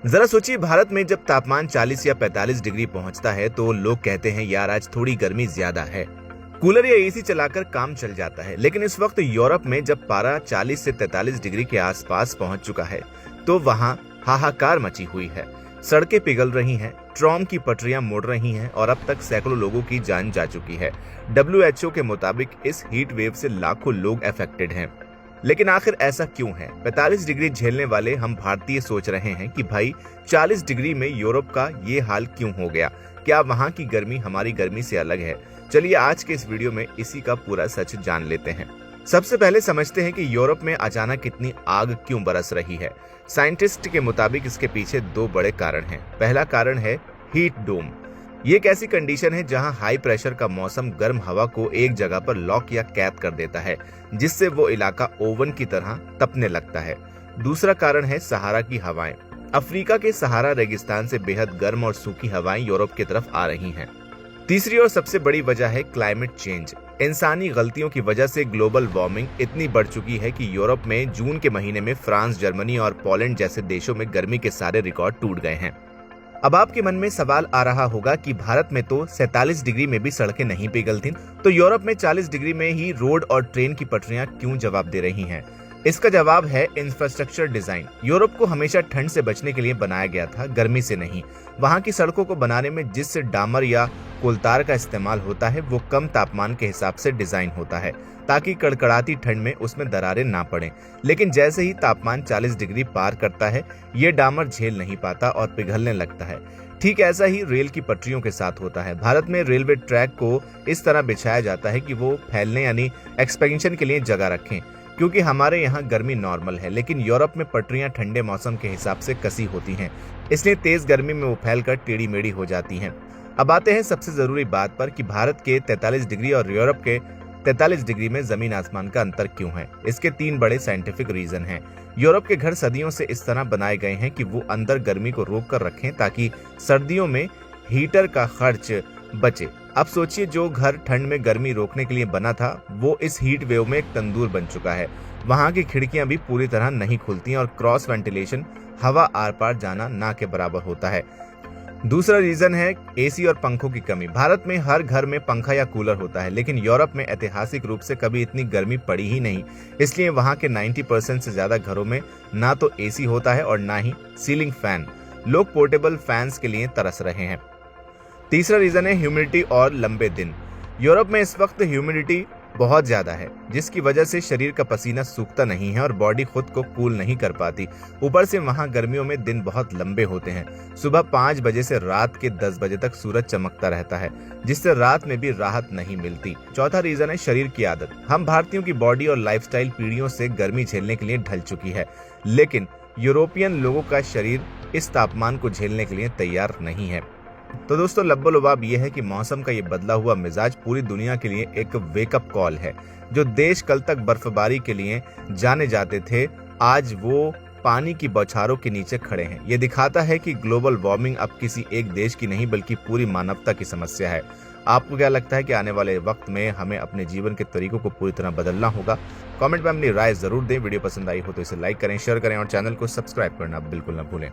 जरा सोचिए, भारत में जब तापमान 40 या 45 डिग्री पहुंचता है तो लोग कहते हैं यार आज थोड़ी गर्मी ज्यादा है, कूलर या एसी चलाकर काम चल जाता है। लेकिन इस वक्त यूरोप में जब पारा 40 से 43 डिग्री के आसपास पहुंच चुका है तो वहां हाहाकार मची हुई है। सड़कें पिघल रही हैं, ट्राम की पटरियां मुड़ रही हैं और अब तक सैकड़ों लोगों की जान जा चुकी है। WHO के मुताबिक इस हीट वेव से लाखों लोग अफेक्टेड हैं। लेकिन आखिर ऐसा क्यों है? 45 डिग्री झेलने वाले हम भारतीय सोच रहे हैं कि भाई 40 डिग्री में यूरोप का ये हाल क्यों हो गया? क्या वहां की गर्मी हमारी गर्मी से अलग है? चलिए आज के इस वीडियो में इसी का पूरा सच जान लेते हैं। सबसे पहले समझते हैं कि यूरोप में अचानक इतनी आग क्यों बरस रही है। साइंटिस्ट के मुताबिक इसके पीछे दो बड़े कारण हैं। पहला कारण है हीट डोम। ये एक ऐसी कंडीशन है जहां हाई प्रेशर का मौसम गर्म हवा को एक जगह पर लॉक या कैद कर देता है, जिससे वो इलाका ओवन की तरह तपने लगता है। दूसरा कारण है सहारा की हवाएं। अफ्रीका के सहारा रेगिस्तान से बेहद गर्म और सूखी हवाएं यूरोप की तरफ आ रही हैं। तीसरी और सबसे बड़ी वजह है क्लाइमेट चेंज। इंसानी गलतियों की वजह से ग्लोबल वार्मिंग इतनी बढ़ चुकी है कि यूरोप में जून के महीने में फ्रांस, जर्मनी और पोलैंड जैसे देशों में गर्मी के सारे रिकॉर्ड टूट गए हैं। अब आपके मन में सवाल आ रहा होगा कि भारत में तो 47 डिग्री में भी सड़कें नहीं पिघलती, तो यूरोप में 40 डिग्री में ही रोड और ट्रेन की पटरियां क्यों जवाब दे रही हैं? इसका जवाब है इंफ्रास्ट्रक्चर डिजाइन। यूरोप को हमेशा ठंड से बचने के लिए बनाया गया था, गर्मी से नहीं। वहां की सड़कों को बनाने में जिस डामर या कोलतार का इस्तेमाल होता है वो कम तापमान के हिसाब से डिजाइन होता है ताकि कड़कड़ाती ठंड में उसमें दरारें ना पड़ें। लेकिन जैसे ही तापमान 40 डिग्री पार करता है ये डामर झेल नहीं पाता और पिघलने लगता है। ठीक ऐसा ही रेल की पटरियों के साथ होता है। भारत में रेलवे ट्रैक को इस तरह बिछाया जाता है कि वो फैलने यानी एक्सपेंशन के लिए जगह रखें, क्योंकि हमारे यहाँ गर्मी नॉर्मल है, लेकिन यूरोप में पटरियां ठंडे मौसम के हिसाब से कसी होती हैं, इसलिए तेज गर्मी में वो फैलकर टेढ़ी मेढ़ी हो जाती हैं। अब आते हैं सबसे जरूरी बात पर कि भारत के 43 डिग्री और यूरोप के 43 डिग्री में जमीन आसमान का अंतर क्यों है। इसके तीन बड़े साइंटिफिक रीजन हैं। यूरोप के घर सदियों से इस तरह बनाए गए हैं कि वो अंदर गर्मी को रोक कर रखें ताकि सर्दियों में हीटर का खर्च बचे। अब सोचिए, जो घर ठंड में गर्मी रोकने के लिए बना था वो इस हीट वेव में एक तंदूर बन चुका है। वहां की खिड़कियां भी पूरी तरह नहीं खुलती और क्रॉस वेंटिलेशन, हवा आर पार जाना ना के बराबर होता है। दूसरा रीजन है एसी और पंखों की कमी। भारत में हर घर में पंखा या कूलर होता है, लेकिन यूरोप में ऐतिहासिक रूप से कभी इतनी गर्मी पड़ी ही नहीं, इसलिए वहां के 90% से ज्यादा घरों में ना तो एसी होता है और ना ही सीलिंग फैन। लोग पोर्टेबल फैंस के लिए तरस रहे हैं। तीसरा रीजन है ह्यूमिडिटी और लंबे दिन। यूरोप में इस वक्त ह्यूमिडिटी बहुत ज्यादा है, जिसकी वजह से शरीर का पसीना सूखता नहीं है और बॉडी खुद को कूल नहीं कर पाती। ऊपर से वहां गर्मियों में दिन बहुत लंबे होते हैं। सुबह 5 बजे से रात के 10 बजे तक सूरज चमकता रहता है, जिससे रात में भी राहत नहीं मिलती। चौथा रीजन है शरीर की आदत। हम भारतीयों की बॉडी और लाइफस्टाइल पीढ़ियों से गर्मी झेलने के लिए ढल चुकी है, लेकिन यूरोपियन लोगों का शरीर इस तापमान को झेलने के लिए तैयार नहीं है। तो दोस्तों, लब्बो-लुबाब ये है कि मौसम का ये बदला हुआ मिजाज पूरी दुनिया के लिए एक वेकअप कॉल है। जो देश कल तक बर्फबारी के लिए जाने जाते थे, आज वो पानी की बौछारों के नीचे खड़े हैं। ये दिखाता है कि ग्लोबल वार्मिंग अब किसी एक देश की नहीं बल्कि पूरी मानवता की समस्या है। आपको क्या लगता है कि आने वाले वक्त में हमें अपने जीवन के तरीकों को पूरी तरह बदलना होगा? कमेंट में अपनी राय जरूर दें। वीडियो पसंद आई हो तो इसे लाइक करें, शेयर करें और चैनल को सब्सक्राइब करना बिल्कुल न भूलें।